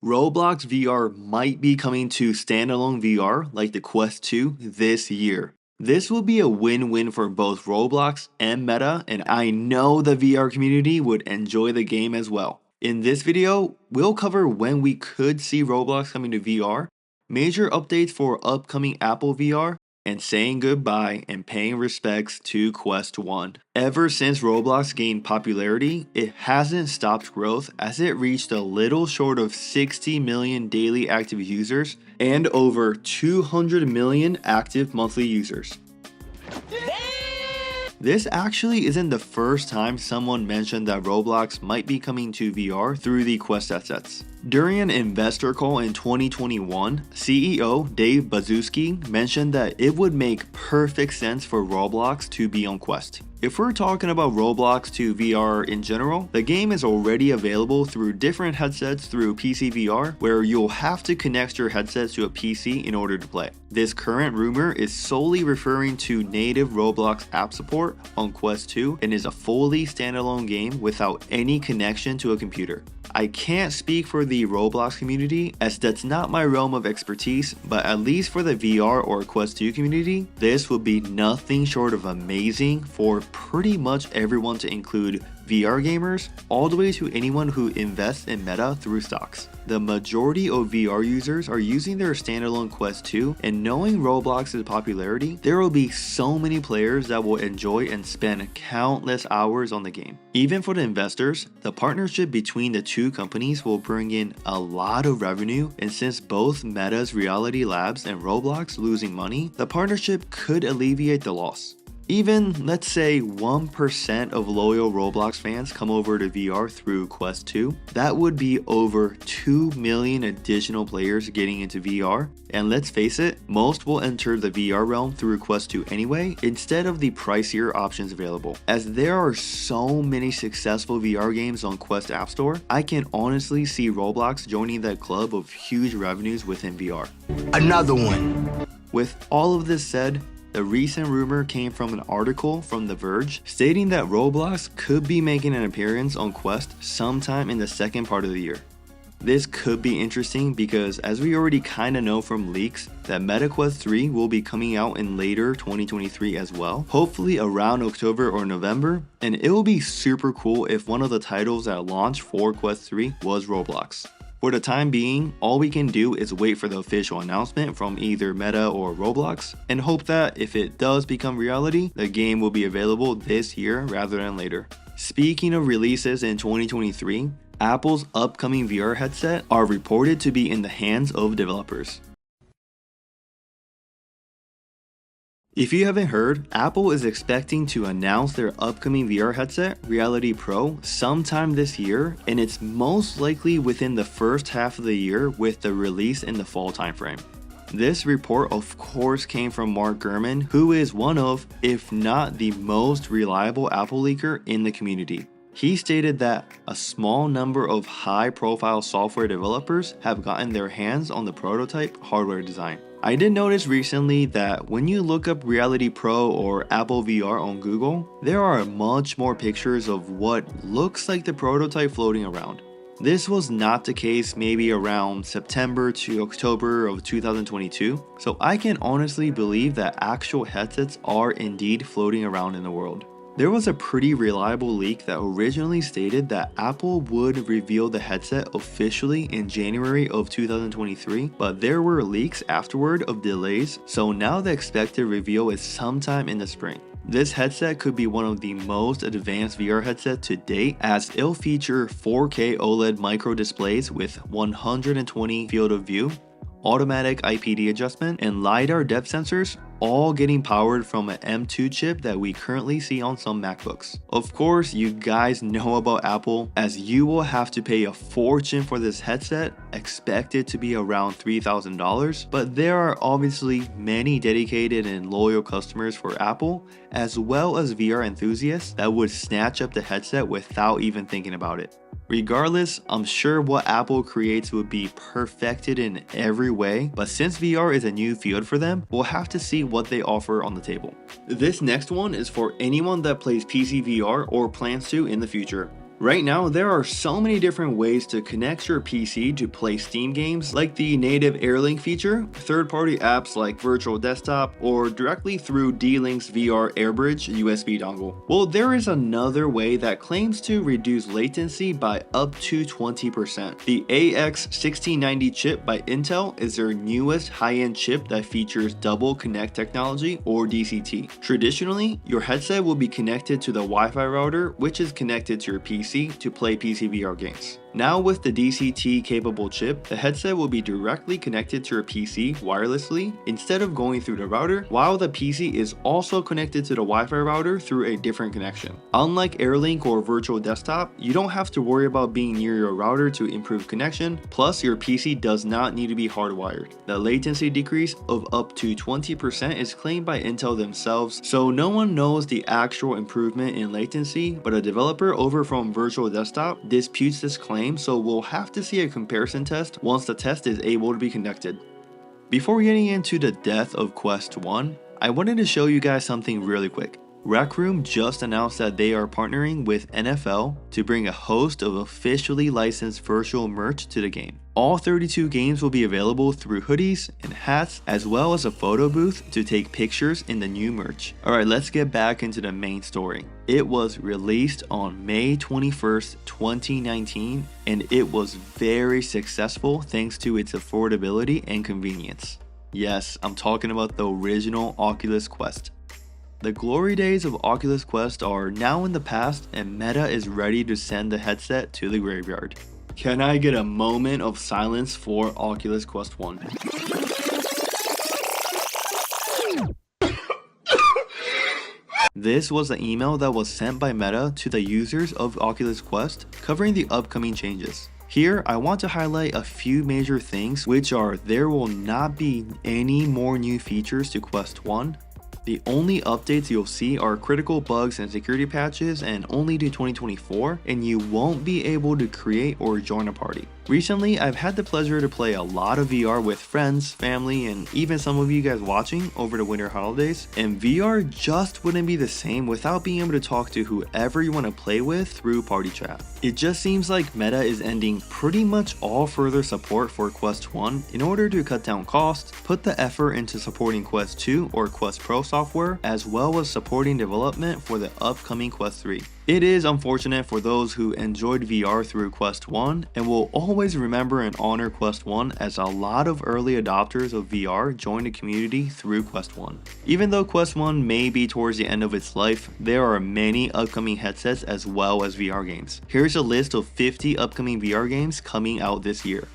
Roblox VR might be coming to standalone VR like the Quest 2 this year. This will be a win-win for both Roblox and Meta, and I know the VR community would enjoy the game as well. In this video, we'll cover when we could see Roblox coming to VR, major updates for upcoming Apple VR, and saying goodbye and paying respects to Quest 1. Ever since Roblox gained popularity, it hasn't stopped growth as it reached a little short of 60 million daily active users and over 200 million active monthly users. This actually isn't the first time someone mentioned that Roblox might be coming to VR through the Quest headsets. During an investor call in 2021, CEO Dave Baszucki mentioned that it would make perfect sense for Roblox to be on Quest. If we're talking about Roblox to VR in general, the game is already available through different headsets through PCVR, where you'll have to connect your headsets to a PC in order to play. This current rumor is solely referring to native Roblox app support on Quest 2 and is a fully standalone game without any connection to a computer. I can't speak for the Roblox community as that's not my realm of expertise, but at least for the VR or Quest 2 community, this would be nothing short of amazing for pretty much everyone, to include VR gamers all the way to anyone who invests in Meta through stocks. The majority of VR users are using their standalone Quest 2, and knowing Roblox's popularity, there will be so many players that will enjoy and spend countless hours on the game. Even for the investors, the partnership between the two companies will bring in a lot of revenue, and since both Meta's Reality Labs and Roblox losing money, the partnership could alleviate the loss. Even, let's say, 1% of loyal Roblox fans come over to VR through Quest 2, that would be over 2 million additional players getting into VR, and let's face it, most will enter the VR realm through Quest 2 anyway, instead of the pricier options available. As there are so many successful VR games on Quest App Store, I can honestly see Roblox joining that club of huge revenues within VR. Another one. With all of this said, the recent rumor came from an article from The Verge stating that Roblox could be making an appearance on Quest sometime in the second part of the year. This could be interesting because, as we already kinda know from leaks, that Meta Quest 3 will be coming out in later 2023 as well, hopefully around October or November, and it will be super cool if one of the titles at launch for Quest 3 was Roblox. For the time being, all we can do is wait for the official announcement from either Meta or Roblox, and hope that if it does become reality, the game will be available this year rather than later. Speaking of releases in 2023, Apple's upcoming VR headset are reported to be in the hands of developers. If you haven't heard, Apple is expecting to announce their upcoming VR headset, Reality Pro, sometime this year, and it's most likely within the first half of the year with the release in the fall timeframe. This report of course came from Mark Gurman, who is one of, if not the most reliable Apple leaker in the community. He stated that a small number of high-profile software developers have gotten their hands on the prototype hardware design. I did notice recently that when you look up Reality Pro or Apple VR on Google, there are much more pictures of what looks like the prototype floating around. This was not the case maybe around September to October of 2022, so I can honestly believe that actual headsets are indeed floating around in the world. There was a pretty reliable leak that originally stated that Apple would reveal the headset officially in January of 2023, but there were leaks afterward of delays, so now the expected reveal is sometime in the spring. This headset could be one of the most advanced VR headsets to date, as it'll feature 4K OLED micro displays with 120 field of view, automatic IPD adjustment, and LiDAR depth sensors, all getting powered from an M2 chip that we currently see on some MacBooks. Of course, you guys know about Apple, as you will have to pay a fortune for this headset, expected to be around $3,000, but there are obviously many dedicated and loyal customers for Apple, as well as VR enthusiasts that would snatch up the headset without even thinking about it. Regardless, I'm sure what Apple creates would be perfected in every way, but since VR is a new field for them, we'll have to see what they offer on the table. This next one is for anyone that plays PCVR or plans to in the future. Right now, there are so many different ways to connect your PC to play Steam games, like the native AirLink feature, third-party apps like Virtual Desktop, or directly through D-Link's VR AirBridge USB dongle. Well, there is another way that claims to reduce latency by up to 20%. The AX1690 chip by Intel is their newest high-end chip that features double connect technology, or DCT. Traditionally, your headset will be connected to the Wi-Fi router, which is connected to your PC to play PCVR games. Now with the DCT capable chip, the headset will be directly connected to your PC wirelessly instead of going through the router, while the PC is also connected to the Wi-Fi router through a different connection. Unlike AirLink or Virtual Desktop, you don't have to worry about being near your router to improve connection, plus your PC does not need to be hardwired. The latency decrease of up to 20% is claimed by Intel themselves, so no one knows the actual improvement in latency, but a developer over from Virtual Desktop disputes this claim, so we'll have to see a comparison test once the test is able to be conducted. Before getting into the death of Quest 1, I wanted to show you guys something really quick. Rec Room just announced that they are partnering with NFL to bring a host of officially licensed virtual merch to the game. All 32 games will be available through hoodies and hats, as well as a photo booth to take pictures in the new merch. Alright, let's get back into the main story. It was released on May 21st, 2019, and it was very successful thanks to its affordability and convenience. Yes, I'm talking about the original Oculus Quest. The glory days of Oculus Quest are now in the past, and Meta is ready to send the headset to the graveyard. Can I get a moment of silence for Oculus Quest 1? This was the email that was sent by Meta to the users of Oculus Quest covering the upcoming changes. Here, I want to highlight a few major things, which are there will not be any more new features to Quest 1. The only updates you'll see are critical bugs and security patches, and only to 2024, and you won't be able to create or join a party. Recently, I've had the pleasure to play a lot of VR with friends, family, and even some of you guys watching over the winter holidays, and VR just wouldn't be the same without being able to talk to whoever you want to play with through party chat. It just seems like Meta is ending pretty much all further support for Quest 1 in order to cut down costs, put the effort into supporting Quest 2 or Quest Pro software, as well as supporting development for the upcoming Quest 3. It is unfortunate for those who enjoyed VR through Quest 1 and will always remember and honor Quest 1, as a lot of early adopters of VR joined the community through Quest 1. Even though Quest 1 may be towards the end of its life, there are many upcoming headsets as well as VR games. Here's a list of 50 upcoming VR games coming out this year.